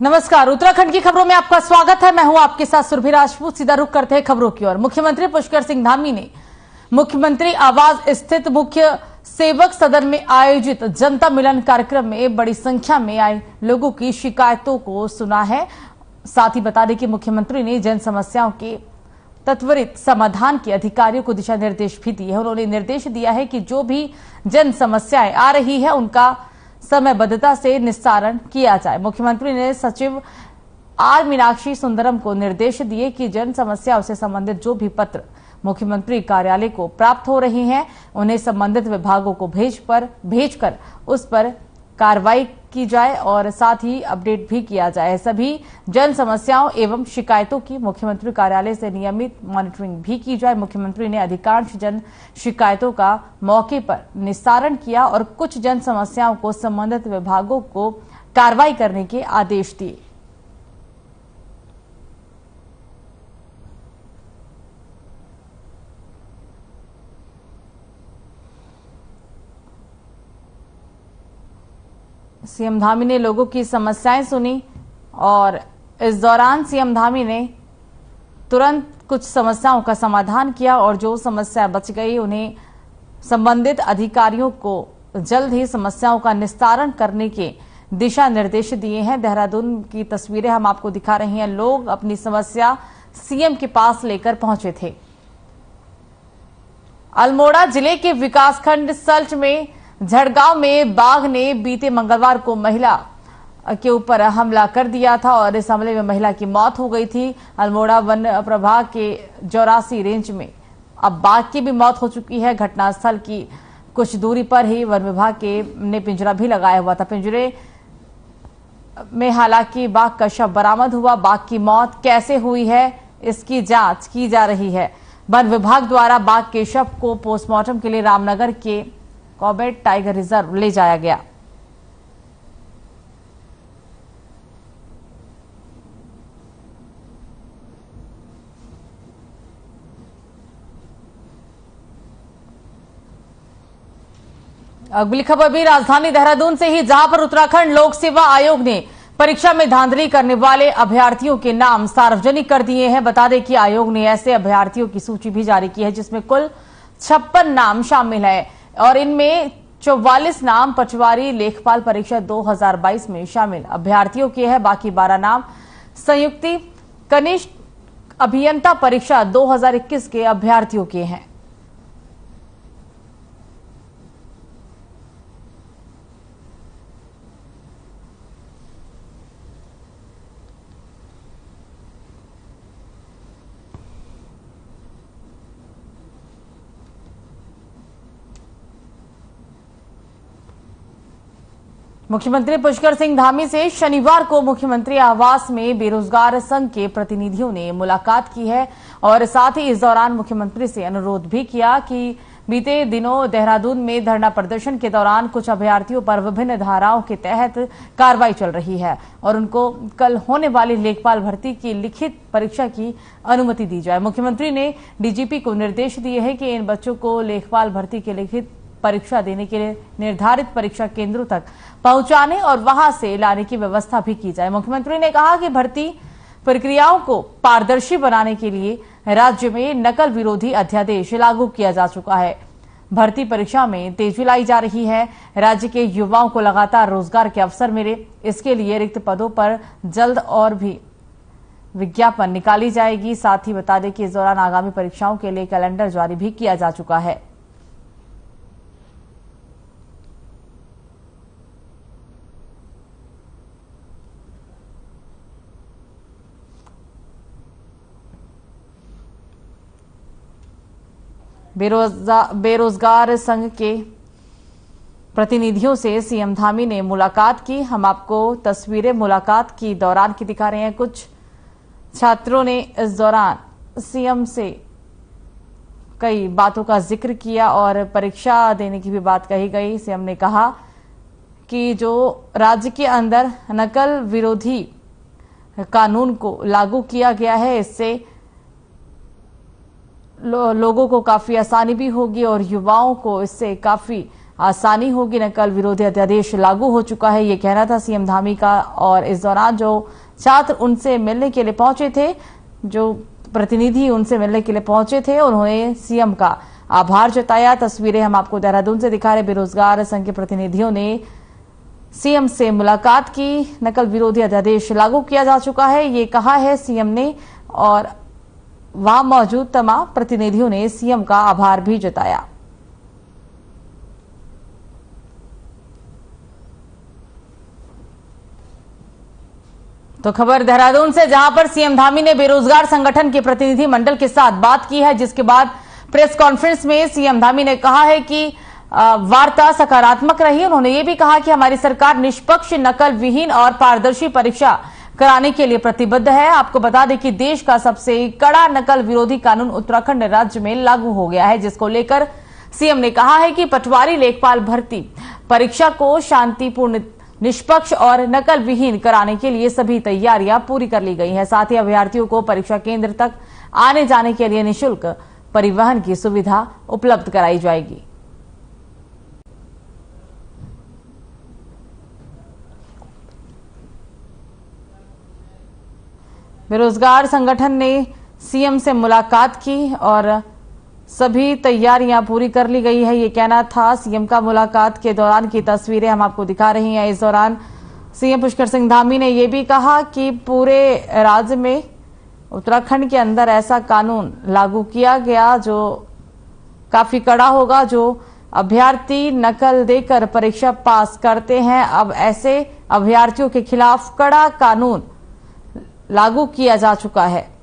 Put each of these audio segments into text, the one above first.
नमस्कार, उत्तराखंड की खबरों में आपका स्वागत है। मैं हूं आपके साथ सुरभि राजपूत। सीधा रुख करते हैं खबरों की ओर। मुख्यमंत्री पुष्कर सिंह धामी ने मुख्यमंत्री आवास स्थित मुख्य सेवक सदन में आयोजित जनता मिलन कार्यक्रम में बड़ी संख्या में आए लोगों की शिकायतों को सुना है। साथ ही बता दें कि मुख्यमंत्री ने जन समस्याओं के त्वरित समाधान के अधिकारियों को दिशा निर्देश भी दिए हैं। उन्होंने निर्देश दिया है कि जो भी जन समस्याएं आ रही है उनका समयबद्धता से निस्तारण किया जाए। मुख्यमंत्री ने सचिव आर मीनाक्षी सुंदरम को निर्देश दिए कि जन समस्याओं से संबंधित जो भी पत्र मुख्यमंत्री कार्यालय को प्राप्त हो रहे हैं उन्हें संबंधित विभागों को भेजकर उस पर कार्रवाई की जाए और साथ ही अपडेट भी किया जाए। सभी जन समस्याओं एवं शिकायतों की मुख्यमंत्री कार्यालय से नियमित मॉनिटरिंग भी की जाए। मुख्यमंत्री ने अधिकांश जन शिकायतों का मौके पर निस्तारण किया और कुछ जन समस्याओं को संबंधित विभागों को कार्रवाई करने के आदेश दिए। सीएम धामी ने लोगों की समस्याएं सुनी और इस दौरान सीएम धामी ने तुरंत कुछ समस्याओं का समाधान किया और जो समस्या बच गई उन्हें संबंधित अधिकारियों को जल्द ही समस्याओं का निस्तारण करने के दिशा निर्देश दिए हैं। देहरादून की तस्वीरें हम आपको दिखा रहे हैं। लोग अपनी समस्या सीएम के पास लेकर पहुंचे थे। अल्मोड़ा जिले के विकासखंड सल्ट में झड़गांव में बाघ ने बीते मंगलवार को महिला के ऊपर हमला कर दिया था और इस हमले में महिला की मौत हो गई थी। अल्मोड़ा वन प्रभाग के 84 रेंज में अब बाघ की भी मौत हो चुकी है। घटनास्थल की कुछ दूरी पर ही वन विभाग ने पिंजरा भी लगाया हुआ था। पिंजरे में हालांकि बाघ का शव बरामद हुआ। बाघ की मौत कैसे हुई है इसकी जांच की जा रही है। वन विभाग द्वारा बाघ के शव को पोस्टमार्टम के लिए रामनगर के कॉर्बेट टाइगर रिजर्व ले जाया गया। अगली खबर भी राजधानी देहरादून से ही, जहां पर उत्तराखंड लोक सेवा आयोग ने परीक्षा में धांधली करने वाले अभ्यर्थियों के नाम सार्वजनिक कर दिए हैं। बता दें कि आयोग ने ऐसे अभ्यर्थियों की सूची भी जारी की है जिसमें कुल 56 नाम शामिल है और इनमें 44 नाम पटवारी लेखपाल परीक्षा 2022 में शामिल अभ्यर्थियों के हैं। बाकी 12 नाम संयुक्ति कनिष्ठ अभियंता परीक्षा 2021 के अभ्यर्थियों के हैं। मुख्यमंत्री पुष्कर सिंह धामी से शनिवार को मुख्यमंत्री आवास में बेरोजगार संघ के प्रतिनिधियों ने मुलाकात की है और साथ ही इस दौरान मुख्यमंत्री से अनुरोध भी किया कि बीते दिनों देहरादून में धरना प्रदर्शन के दौरान कुछ अभ्यर्थियों पर विभिन्न धाराओं के तहत कार्रवाई चल रही है और उनको कल होने वाली लेखपाल भर्ती की लिखित परीक्षा की अनुमति दी जाए। मुख्यमंत्री ने डीजीपी को निर्देश दिए हैं कि इन बच्चों को लेखपाल भर्ती की लिखित परीक्षा देने के लिए निर्धारित परीक्षा केंद्रों तक पहुंचाने और वहां से लाने की व्यवस्था भी की जाए। मुख्यमंत्री ने कहा कि भर्ती प्रक्रियाओं को पारदर्शी बनाने के लिए राज्य में नकल विरोधी अध्यादेश लागू किया जा चुका है। भर्ती परीक्षा में तेजी लाई जा रही है। राज्य के युवाओं को लगातार रोजगार के अवसर मिले, इसके लिए रिक्त पदों पर जल्द और भी विज्ञापन निकाली जाएगी। साथ ही बता दें कि इस दौरान आगामी परीक्षाओं के लिए कैलेंडर जारी भी किया जा चुका है। बेरोजगार संघ के प्रतिनिधियों से सीएम धामी ने मुलाकात की। हम आपको तस्वीरें मुलाकात की दौरान की दिखा रहे हैं। कुछ छात्रों ने इस दौरान सीएम से कई बातों का जिक्र किया और परीक्षा देने की भी बात कही गई। सीएम ने कहा कि जो राज्य के अंदर नकल विरोधी कानून को लागू किया गया है इससे लोगों को काफी आसानी भी होगी और युवाओं को इससे काफी आसानी होगी। नकल विरोधी अध्यादेश लागू हो चुका है, ये कहना था सीएम धामी का। और इस दौरान जो छात्र उनसे मिलने के लिए पहुंचे थे, जो प्रतिनिधि उनसे मिलने के लिए पहुंचे थे, उन्होंने सीएम का आभार जताया। तस्वीरें हम आपको देहरादून से दिखा रहे। बेरोजगार संघ के प्रतिनिधियों ने सीएम से मुलाकात की। नकल विरोधी अध्यादेश लागू किया जा चुका है, ये कहा है सीएम ने। और वहां मौजूद तमाम प्रतिनिधियों ने सीएम का आभार भी जताया। तो खबर देहरादून से, जहां पर सीएम धामी ने बेरोजगार संगठन के प्रतिनिधि मंडल के साथ बात की है, जिसके बाद प्रेस कॉन्फ्रेंस में सीएम धामी ने कहा है कि वार्ता सकारात्मक रही। उन्होंने ये भी कहा कि हमारी सरकार निष्पक्ष, नकल विहीन और पारदर्शी परीक्षा कराने के लिए प्रतिबद्ध है। आपको बता दें कि देश का सबसे कड़ा नकल विरोधी कानून उत्तराखंड राज्य में लागू हो गया है, जिसको लेकर सीएम ने कहा है कि पटवारी लेखपाल भर्ती परीक्षा को शांतिपूर्ण, निष्पक्ष और नकल विहीन कराने के लिए सभी तैयारियां पूरी कर ली गई हैं। साथ ही अभ्यर्थियों को परीक्षा केंद्र तक आने जाने के लिए निःशुल्क परिवहन की सुविधा उपलब्ध कराई जाएगी। बेरोजगार संगठन ने सीएम से मुलाकात की और सभी तैयारियां पूरी कर ली गई है, ये कहना था सीएम का। मुलाकात के दौरान की तस्वीरें हम आपको दिखा रही हैं। इस दौरान सीएम पुष्कर सिंह धामी ने यह भी कहा कि पूरे राज्य में, उत्तराखंड के अंदर ऐसा कानून लागू किया गया जो काफी कड़ा होगा। जो अभ्यर्थी नकल देकर परीक्षा पास करते हैं, अब ऐसे अभ्यर्थियों के खिलाफ कड़ा कानून लागू किया जा चुका है।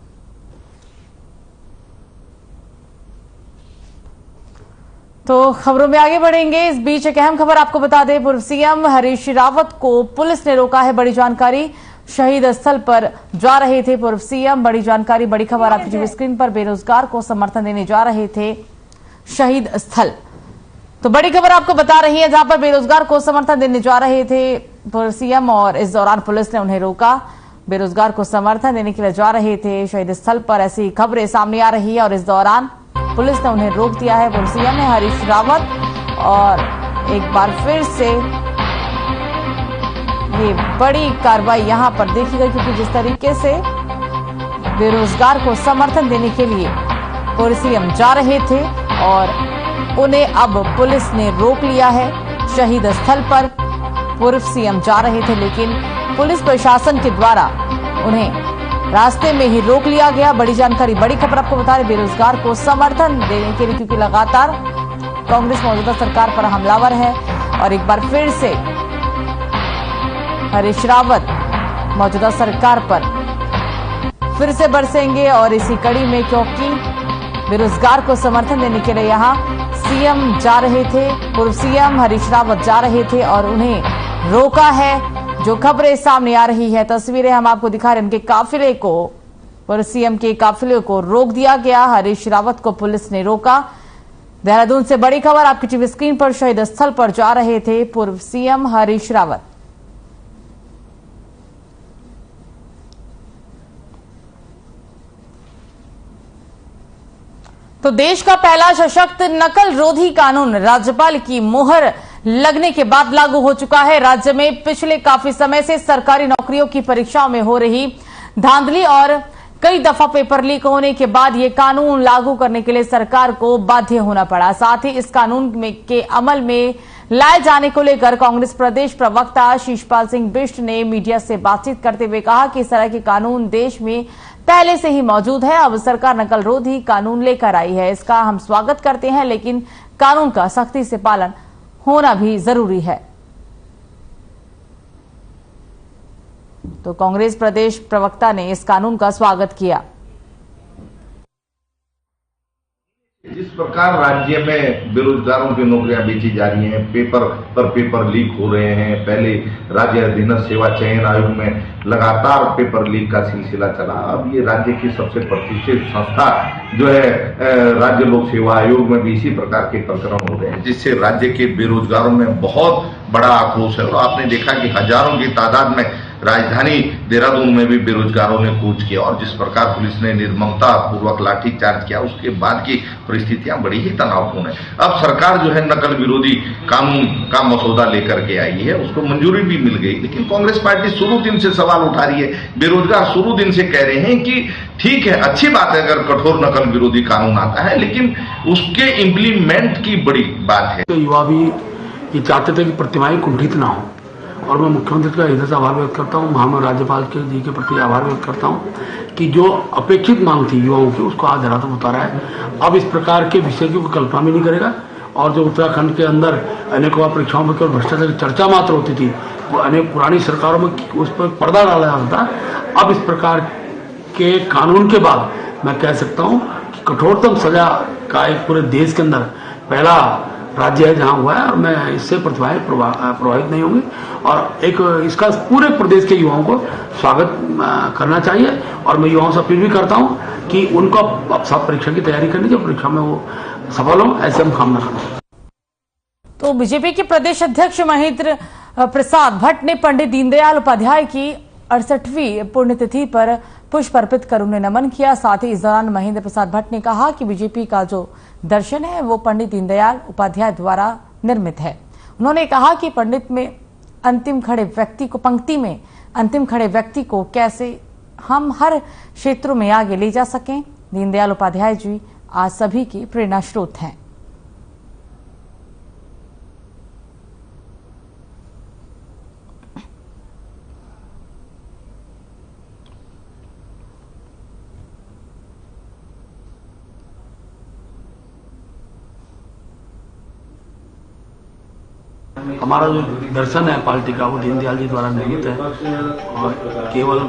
तो खबरों में आगे बढ़ेंगे। इस बीच एक अहम खबर आपको बता दें, पूर्व सीएम हरीश रावत को पुलिस ने रोका है। बड़ी जानकारी, शहीद स्थल पर जा रहे थे पूर्व सीएम। बड़ी जानकारी, बड़ी खबर आपकी टीवी स्क्रीन पर। बेरोजगार को समर्थन देने जा रहे थे शहीद स्थल। तो बड़ी खबर आपको बता रही है, जहां पर बेरोजगार को समर्थन देने जा रहे थे पूर्व सीएम और इस दौरान पुलिस ने उन्हें रोका। बेरोजगार को समर्थन देने के लिए जा रहे थे शहीद स्थल पर, ऐसी खबरें सामने आ रही है और इस दौरान पुलिस ने उन्हें रोक दिया है। पूर्व सीएम है हरीश रावत। और एक बार फिर से ये बड़ी कार्रवाई यहां पर देखी गई, क्योंकि जिस तरीके से बेरोजगार को समर्थन देने के लिए पूर्व सीएम जा रहे थे और उन्हें अब पुलिस ने रोक लिया है। शहीद स्थल पर पूर्व सीएम जा रहे थे, लेकिन पुलिस प्रशासन के द्वारा उन्हें रास्ते में ही रोक लिया गया। बड़ी जानकारी, बड़ी खबर आपको बता रहे, बेरोजगार को समर्थन देने के लिए, क्योंकि लगातार कांग्रेस मौजूदा सरकार पर हमलावर है और एक बार फिर से हरीश रावत मौजूदा सरकार पर फिर से बरसेंगे। और इसी कड़ी में, क्योंकि बेरोजगार को समर्थन देने के लिए यहां सीएम जा रहे थे, पूर्व सीएम हरीश रावत जा रहे थे और उन्हें रोका है। जो खबरें सामने आ रही है, तस्वीरें हम आपको दिखा रहे हैं, उनके काफिले को, पूर्व सीएम के काफिले को रोक दिया गया। हरीश रावत को पुलिस ने रोका। देहरादून से बड़ी खबर आपकी टीवी स्क्रीन पर। शहीद स्थल पर जा रहे थे पूर्व सीएम हरीश रावत। तो देश का पहला सशक्त नकल रोधी कानून राज्यपाल की मुहर लगने के बाद लागू हो चुका है। राज्य में पिछले काफी समय से सरकारी नौकरियों की परीक्षाओं में हो रही धांधली और कई दफा पेपर लीक होने के बाद ये कानून लागू करने के लिए सरकार को बाध्य होना पड़ा। साथ ही इस कानून के अमल में लाए जाने को लेकर कांग्रेस प्रदेश प्रवक्ता शीशपाल सिंह बिष्ट ने मीडिया से बातचीत करते हुए कहा कि इस तरह के कानून देश में पहले से ही मौजूद है। अब सरकार नकल रोधी कानून लेकर आई है, इसका हम स्वागत करते हैं, लेकिन कानून का सख्ती से पालन होना भी जरूरी है। तो कांग्रेस प्रदेश प्रवक्ता ने इस कानून का स्वागत किया। जिस प्रकार राज्य में बेरोजगारों की नौकरियां बेची जा रही हैं, पेपर लीक हो रहे हैं। पहले राज्य अधीनस्थ सेवा चयन आयोग में लगातार पेपर लीक का सिलसिला चला। अब ये राज्य की सबसे प्रतिष्ठित संस्था जो है राज्य लोक सेवा आयोग में भी इसी प्रकार के प्रकरण हो रहे हैं, जिससे राज्य के बेरोजगारों में बहुत बड़ा आक्रोश है। और आपने देखा कि हजारों की तादाद में राजधानी देहरादून में भी बेरोजगारों ने कूच किया और जिस प्रकार पुलिस ने निर्ममता पूर्वक लाठीचार्ज किया उसके बाद की परिस्थितियां बड़ी ही तनावपूर्ण है। अब सरकार जो है नकल विरोधी कानून का मसौदा लेकर के आई है, उसको मंजूरी भी मिल गई, लेकिन कांग्रेस पार्टी शुरू दिन से सवाल उठा रही है। बेरोजगार शुरू दिन से कह रहे हैं कि ठीक है, अच्छी बात है अगर कठोर नकल विरोधी कानून आता है, लेकिन उसके इम्प्लीमेंट की बड़ी बात है। तो युवा भी ये चाहते थे कि प्रतिमाएं कुंठित ना हो और मैं मुख्यमंत्री का हृदय से आभार व्यक्त करता हूँ, महामहिम राज्यपाल के जी के प्रति आभार व्यक्त करता हूँ कि जो अपेक्षित मांग थी युवाओं की उसको आज धरातल पर उतारा है। अब इस प्रकार के विषय की कोई कल्पना भी नहीं करेगा और जो उत्तराखंड के अंदर अनेक परीक्षाओं में केवल भ्रष्टाचार की चर्चा मात्र होती थी, वो अनेक पुरानी सरकारों में उस पर पर्दा डाला जाता था। अब इस प्रकार के कानून के बाद मैं कह सकता हूँ कि कठोरतम सजा का एक पूरे देश के अंदर पहला राज्य है जहां हुआ है और मैं इससे प्रतिभाएं प्रभावित नहीं होंगी और एक इसका पूरे प्रदेश के युवाओं को स्वागत करना चाहिए और मैं युवाओं से अपील भी करता हूं कि उनको अब सब परीक्षा की तैयारी करनी चाहिए, परीक्षा में वो सफल हो, ऐसे हम कामना करते हैं। तो बीजेपी के प्रदेश अध्यक्ष महेंद्र प्रसाद भट्ट ने पंडित दीनदयाल उपाध्याय की 68वीं पुण्यतिथि पर पुष्प अर्पित कर उन्हें नमन किया। साथ ही इस दौरान महेंद्र प्रसाद भट्ट ने कहा कि बीजेपी का जो दर्शन है वो पंडित दीनदयाल उपाध्याय द्वारा निर्मित है। उन्होंने कहा कि पंक्ति में अंतिम खड़े व्यक्ति को कैसे हम हर क्षेत्रों में आगे ले जा सकें। दीनदयाल उपाध्याय जी आज सभी की प्रेरणा स्रोत हैं। हमारा जो दर्शन है पार्टी का वो दीनदयाल जी द्वारा निर्मित है और केवल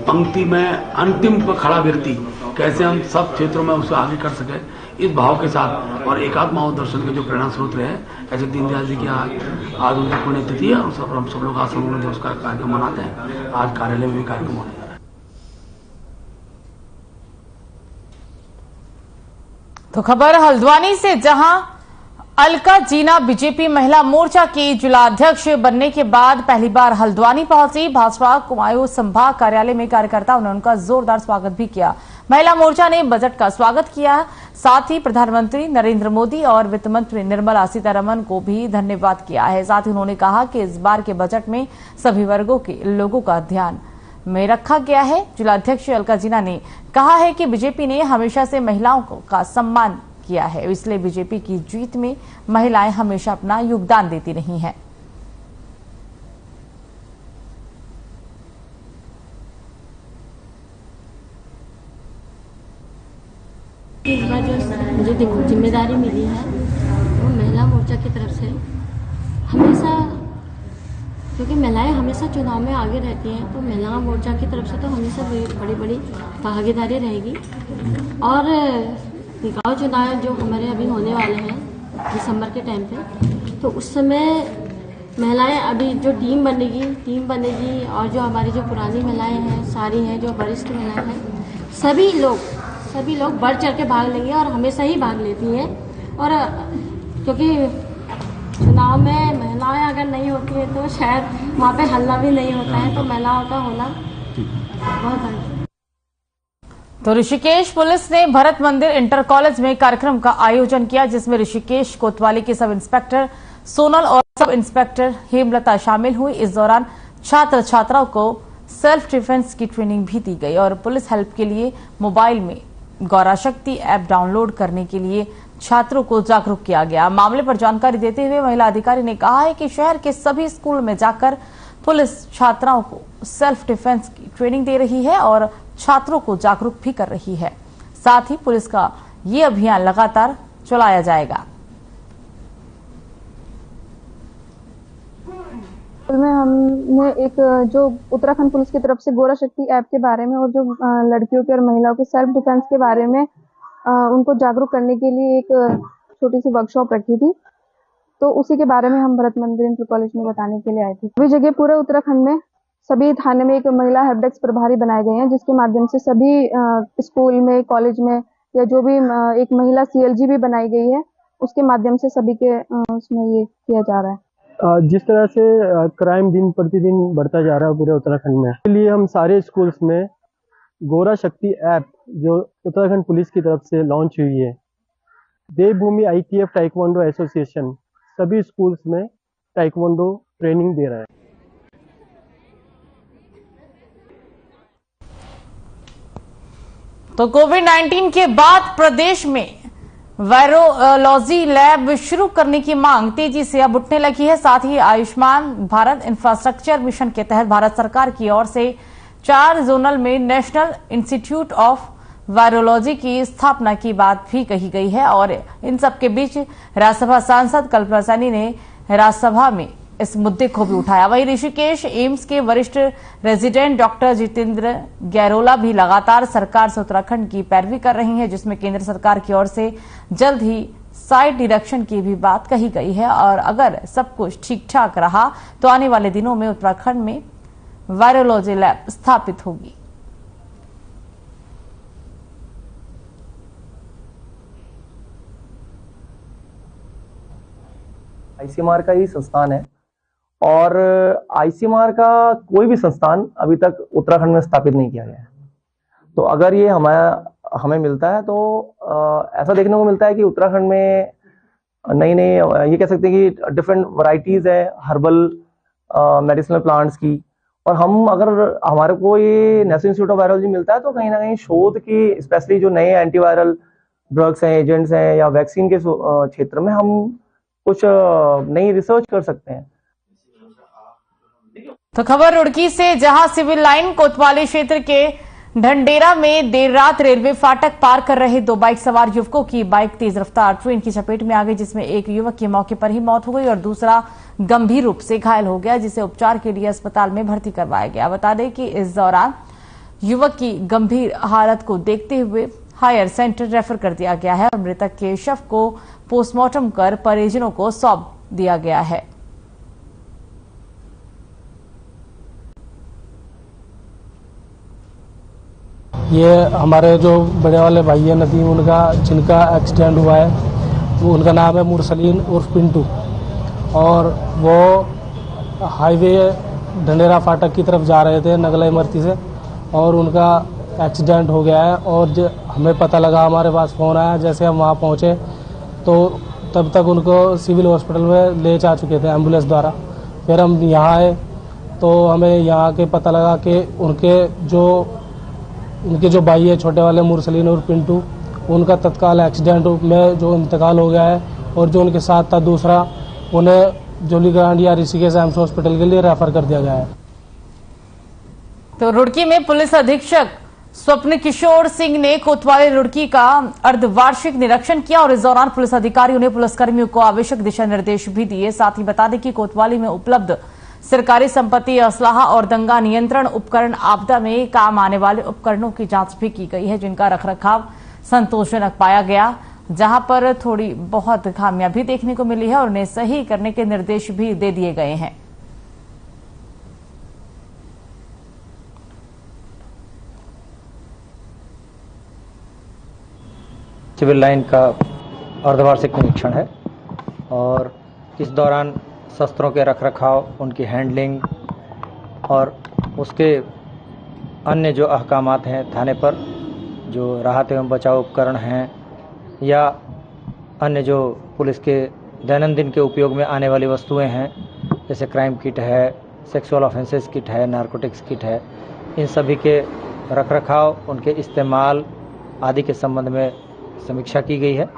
पंक्ति में अंतिम पर खड़ा व्यक्ति कैसे हम सब क्षेत्रों में उसे आगे कर सके, इस भाव के साथ और एकात्म दर्शन के जो प्रेरणा स्रोत रहे, ऐसे दीनदयाल जी की आज उनकी पुण्यतिथि है और हम सब लोग आज समूह दिवस का कार्यक्रम मनाते हैं। आज कार्यालय में भी कार्यक्रम होने जा रहा है। तो खबर हल्द्वानी से, जहां अलका जीना बीजेपी महिला मोर्चा की जिलाध्यक्ष बनने के बाद पहली बार हल्द्वानी पहुंची। भाजपा कुमाऊं संभाग कार्यालय में कार्यकर्ताओं ने उनका जोरदार स्वागत भी किया। महिला मोर्चा ने बजट का स्वागत किया, साथ ही प्रधानमंत्री नरेंद्र मोदी और वित्त मंत्री निर्मला सीतारमण को भी धन्यवाद किया है। साथ ही उन्होंने कहा कि इस बार के बजट में सभी वर्गों के लोगों का ध्यान में रखा गया है। जिलाध्यक्ष अलका जीना ने कहा है कि बीजेपी ने हमेशा से महिलाओं का सम्मान किया है, इसलिए बीजेपी की जीत में महिलाएं हमेशा अपना योगदान देती रही हैं। इस बार जो मुझे जिम्मेदारी मिली है वो महिला मोर्चा की तरफ से हमेशा, क्योंकि महिलाएं हमेशा चुनाव में आगे रहती हैं, तो महिला मोर्चा की तरफ से तो हमेशा बड़ी बड़ी भागीदारी रहेगी। और निकाय चुनाव जो हमारे अभी होने वाले हैं दिसंबर के टाइम पे, तो उस समय महिलाएं अभी जो टीम बनेगी और जो हमारी जो पुरानी महिलाएं हैं सारी हैं, जो वरिष्ठ महिलाएं हैं, सभी लोग बढ़ चढ़ के भाग लेंगे और हमेशा ही भाग लेती हैं। और क्योंकि चुनाव में महिलाएं अगर नहीं होती है तो शायद वहाँ पे हल्ला भी नहीं होता है, तो महिलाओं का होना बहुत है। तो ऋषिकेश पुलिस ने भरत मंदिर इंटर कॉलेज में कार्यक्रम का आयोजन किया, जिसमें ऋषिकेश कोतवाली के सब इंस्पेक्टर सोनल और सब इंस्पेक्टर हेमलता शामिल हुई। इस दौरान छात्र छात्राओं को सेल्फ डिफेंस की ट्रेनिंग भी दी गई और पुलिस हेल्प के लिए मोबाइल में गौरा शक्ति ऐप डाउनलोड करने के लिए छात्रों को जागरूक किया गया। मामले पर जानकारी देते हुए महिला अधिकारी ने कहा है कि शहर के सभी स्कूल में जाकर पुलिस छात्राओं को सेल्फ डिफेंस की ट्रेनिंग दे रही है और छात्रों को जागरूक भी कर रही है। साथ ही पुलिस का ये अभियान लगातार चलाया जाएगा। में हमने एक जो उत्तराखंड पुलिस की तरफ से गौरा शक्ति ऐप के बारे में और जो लड़कियों के और महिलाओं के सेल्फ डिफेंस के बारे में उनको जागरूक करने के लिए एक छोटी सी वर्कशॉप रखी थी, तो उसी के बारे में हम भरत मंदिर इंटर कॉलेज में बताने के लिए आए थे। अभी जगह पूरे उत्तराखंड में सभी थाने में एक महिला हेल्प डेस्क प्रभारी बनाए गए हैं, जिसके माध्यम से सभी स्कूल में, कॉलेज में या जो भी एक महिला CLG भी बनाई गई है, उसके माध्यम से सभी के उसमें ये किया जा रहा है। जिस तरह से क्राइम दिन प्रतिदिन बढ़ता जा रहा है पूरे उत्तराखंड में, इसलिए हम सारे स्कूल्स में गोरा शक्ति ऐप जो उत्तराखंड पुलिस की तरफ से लॉन्च हुई है, देवभूमि ITF टाइक्वांडो एसोसिएशन सभी स्कूल्स में टाइक्वांडो ट्रेनिंग दे रहा है। तो कोविड-19 के बाद प्रदेश में वायरोलॉजी लैब शुरू करने की मांग तेजी से अब उठने लगी है। साथ ही आयुष्मान भारत इंफ्रास्ट्रक्चर मिशन के तहत भारत सरकार की ओर से 4 जोनल में नेशनल इंस्टीट्यूट ऑफ वायरोलॉजी की स्थापना की बात भी कही गई है। और इन सबके बीच राज्यसभा सांसद कल्पना सैनी ने राज्यसभा में इस मुद्दे को भी उठाया। वहीं ऋषिकेश एम्स के वरिष्ठ रेजिडेंट डॉक्टर जितेंद्र गैरोला भी लगातार सरकार से उत्तराखंड की पैरवी कर रही हैं, जिसमें केंद्र सरकार की ओर से जल्द ही साइट डिडक्शन की भी बात कही गई है। और अगर सब कुछ ठीक ठाक रहा तो आने वाले दिनों में उत्तराखंड में वायरोलॉजी लैब स्थापित होगी। ICMR का ही संस्थान है और ICMR का कोई भी संस्थान अभी तक उत्तराखंड में स्थापित नहीं किया गया है। तो अगर ये हमें मिलता है तो ऐसा देखने को मिलता है कि उत्तराखंड में नई ये कह सकते हैं कि डिफरेंट वैरायटीज है हर्बल मेडिसिनल प्लांट्स की। और अगर हमारे को ये नेशनल इंस्टीट्यूट ऑफ वायरोलॉजी मिलता है तो कहीं ना कहीं शोध की, स्पेशली जो नए एंटीवायरल ड्रग्स हैं, एजेंट्स हैं या वैक्सीन के क्षेत्र में हम कुछ नई रिसर्च कर सकते हैं। तो खबर रुड़की से, जहां सिविल लाइन कोतवाली क्षेत्र के ढंडेरा में देर रात रेलवे फाटक पार कर रहे 2 बाइक सवार युवकों की बाइक तेज रफ्तार ट्रेन की चपेट में आ गई, जिसमें एक युवक की मौके पर ही मौत हो गई और दूसरा गंभीर रूप से घायल हो गया, जिसे उपचार के लिए अस्पताल में भर्ती करवाया गया। बता दें कि इस दौरान युवक की गंभीर हालत को देखते हुए हायर सेंटर रेफर कर दिया गया है और मृतक के शव को पोस्टमार्टम कर परिजनों को सौंप दिया गया है। ये हमारे जो बड़े वाले भाई है नदीम, जिनका एक्सीडेंट हुआ है, वो उनका नाम है मुरसलीन उर्फ पिंटू, और वो हाईवे ढंडेरा फाटक की तरफ जा रहे थे नगला इमरती से, और उनका एक्सीडेंट हो गया है। और हमें पता लगा, हमारे पास फ़ोन आया, जैसे हम वहाँ पहुँचे तो तब तक उनको सिविल हॉस्पिटल में ले जा चुके थे एम्बुलेंस द्वारा। फिर हम यहाँ आए तो हमें यहाँ के पता लगा कि उनके जो भाई है छोटे वाले मुरसलीन और पिंटू, उनका तत्काल एक्सीडेंट में जो इंतकाल हो गया है, और जो उनके साथ था दूसरा, उन्हें जोलीग्रांट या ऋषिकेश एम्स हॉस्पिटल के लिए रेफर कर दिया गया है। तो रुड़की में पुलिस अधीक्षक स्वप्न किशोर सिंह ने कोतवाली रुड़की का अर्धवार्षिक निरीक्षण किया और इस दौरान पुलिस अधिकारियों ने पुलिसकर्मियों को आवश्यक दिशा निर्देश भी दिए। साथ ही बता दें कि कोतवाली में उपलब्ध सरकारी संपत्ति, असलाहा और दंगा नियंत्रण उपकरण, आपदा में काम आने वाले उपकरणों की जांच भी की गई है, जिनका रखरखाव संतोषजनक पाया गया। जहां पर थोड़ी बहुत खामियां भी देखने को मिली है और उन्हें सही करने के निर्देश भी दे दिए गए हैं। सिविल लाइन का अर्धवार्षिक निरीक्षण है और इस दौरान शस्त्रों के रखरखाव, उनकी हैंडलिंग और उसके अन्य जो अहकामात हैं थाने पर, जो राहत एवं बचाव उपकरण हैं या अन्य जो पुलिस के दैनंदिन के उपयोग में आने वाली वस्तुएं हैं, जैसे क्राइम किट है, सेक्सुअल ऑफेंसेस किट है, नारकोटिक्स किट है, इन सभी के रखरखाव, उनके इस्तेमाल आदि के संबंध में समीक्षा की गई है।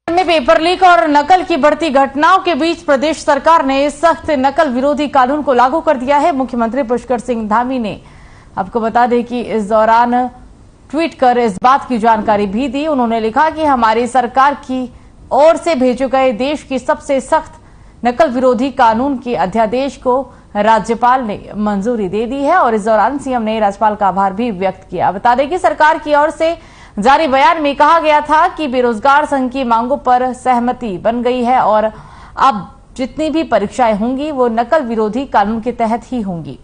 में पेपर लीक और नकल की बढ़ती घटनाओं के बीच प्रदेश सरकार ने सख्त नकल विरोधी कानून को लागू कर दिया है। मुख्यमंत्री पुष्कर सिंह धामी ने आपको बता दें कि इस दौरान ट्वीट कर इस बात की जानकारी भी दी। उन्होंने लिखा कि हमारी सरकार की ओर से भेजे गए देश की सबसे सख्त नकल विरोधी कानून के अध्यादेश को राज्यपाल ने मंजूरी दे दी है और इस दौरान सीएम ने राज्यपाल का आभार भी व्यक्त किया। बता दें कि सरकार की ओर से जारी बयान में कहा गया था कि बेरोजगार संघ की मांगों पर सहमति बन गई है और अब जितनी भी परीक्षाएं होंगी वो नकल विरोधी कानून के तहत ही होंगी।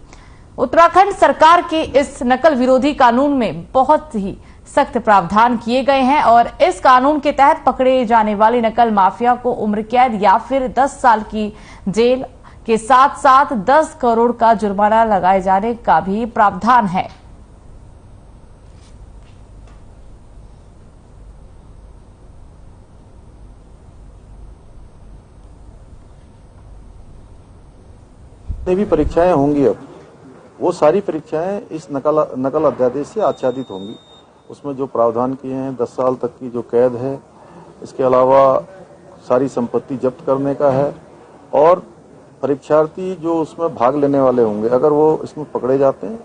उत्तराखंड सरकार के इस नकल विरोधी कानून में बहुत ही सख्त प्रावधान किए गए हैं और इस कानून के तहत पकड़े जाने वाली नकल माफिया को उम्र कैद या फिर 10 साल की जेल के साथ साथ 10 करोड़ का जुर्माना लगाए जाने का भी प्रावधान है। भी परीक्षाएं होंगी, अब वो सारी परीक्षाएं इस नकल अध्यादेश से आच्छादित होंगी। उसमें जो प्रावधान किए हैं 10 साल तक की जो कैद है, इसके अलावा सारी संपत्ति जब्त करने का है और परीक्षार्थी जो उसमें भाग लेने वाले होंगे, अगर वो इसमें पकड़े जाते हैं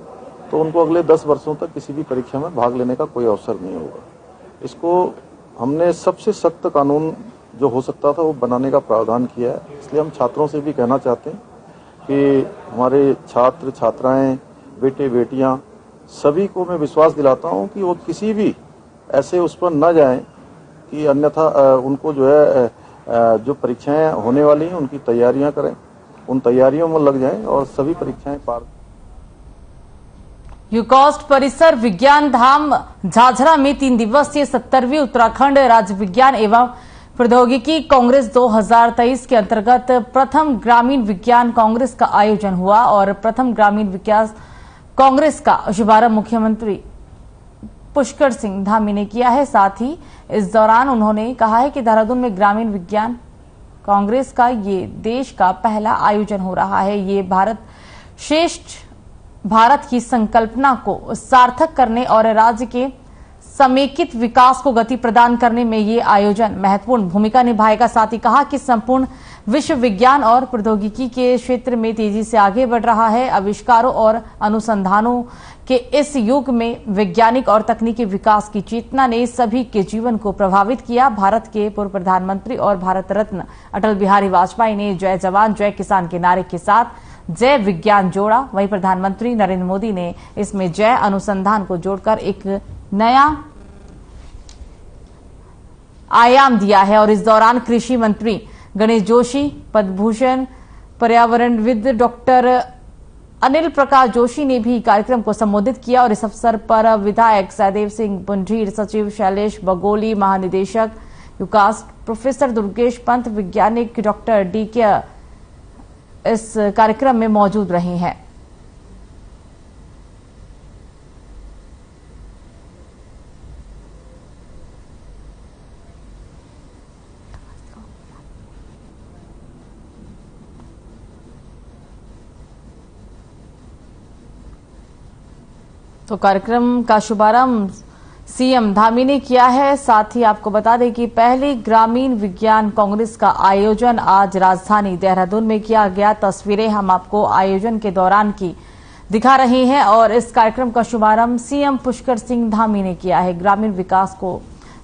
तो उनको अगले 10 वर्षों तक किसी भी परीक्षा में भाग लेने का कोई अवसर नहीं होगा। इसको हमने सबसे सख्त कानून जो हो सकता था वो बनाने का प्रावधान किया है। इसलिए हम छात्रों से भी कहना चाहते हैं कि हमारे छात्र छात्राएं, बेटे बेटियां सभी को मैं विश्वास दिलाता हूं कि वो किसी भी ऐसे उस पर न जाएं कि अन्यथा उनको जो है जो परीक्षाएं होने वाली हैं उनकी तैयारियां करें, उन तैयारियों में लग जाएं और सभी परीक्षाएं पार। यूकॉस्ट परिसर विज्ञान धाम झाझरा में 3 दिवसीय 70वीं उत्तराखंड राज्य विज्ञान एवं प्रौद्योगिकी कांग्रेस 2023 के अंतर्गत प्रथम ग्रामीण विज्ञान कांग्रेस का आयोजन हुआ और प्रथम ग्रामीण विकास कांग्रेस का शुभारंभ मुख्यमंत्री पुष्कर सिंह धामी ने किया है। साथ ही इस दौरान उन्होंने कहा है कि देहरादून में ग्रामीण विज्ञान कांग्रेस का ये देश का पहला आयोजन हो रहा है। ये भारत श्रेष्ठ भारत की संकल्पना को सार्थक करने और राज्य के समेकित विकास को गति प्रदान करने में ये आयोजन महत्वपूर्ण भूमिका निभाएगा। साथ ही कहा कि संपूर्ण विश्व विज्ञान और प्रौद्योगिकी के क्षेत्र में तेजी से आगे बढ़ रहा है। आविष्कारों और अनुसंधानों के इस युग में वैज्ञानिक और तकनीकी विकास की चेतना ने सभी के जीवन को प्रभावित किया। भारत के पूर्व प्रधानमंत्री और भारत रत्न अटल बिहारी वाजपेयी ने जय जवान जय किसान के नारे के साथ जय विज्ञान जोड़ा। वहीं प्रधानमंत्री नरेंद्र मोदी ने इसमें जय अनुसंधान को जोड़कर एक नया आयाम दिया है। और इस दौरान कृषि मंत्री गणेश जोशी, पद्म भूषण पर्यावरणविद डॉक्टर अनिल प्रकाश जोशी ने भी कार्यक्रम को संबोधित किया और इस अवसर पर विधायक सहदेव सिंह बुंडीर, सचिव शैलेश बगोली, महानिदेशक यूकास्ट प्रोफेसर दुर्गेश पंत, वैज्ञानिक डॉक्टर डीके इस कार्यक्रम में मौजूद रहे हैं। तो कार्यक्रम का शुभारंभ सीएम धामी ने किया है। साथ ही आपको बता दें कि पहली ग्रामीण विज्ञान कांग्रेस का आयोजन आज राजधानी देहरादून में किया गया। तस्वीरें हम आपको आयोजन के दौरान की दिखा रहे हैं और इस कार्यक्रम का शुभारंभ सीएम पुष्कर सिंह धामी ने किया है। ग्रामीण विकास को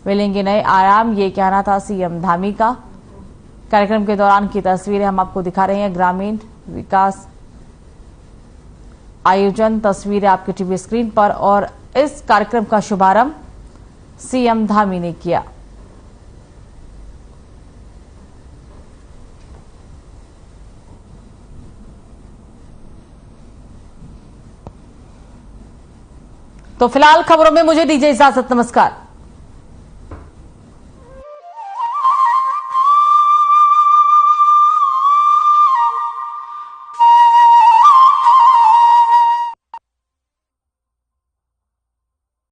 मिलेंगे नए आयाम, ये कहना था सीएम धामी का। कार्यक्रम के दौरान की तस्वीरें हम आपको दिखा रहे हैं। ग्रामीण विकास आयोजन तस्वीरें आपके टीवी स्क्रीन पर और इस कार्यक्रम का शुभारंभ सीएम धामी ने किया। तो फिलहाल खबरों में मुझे दीजिए इजाजत। नमस्कार।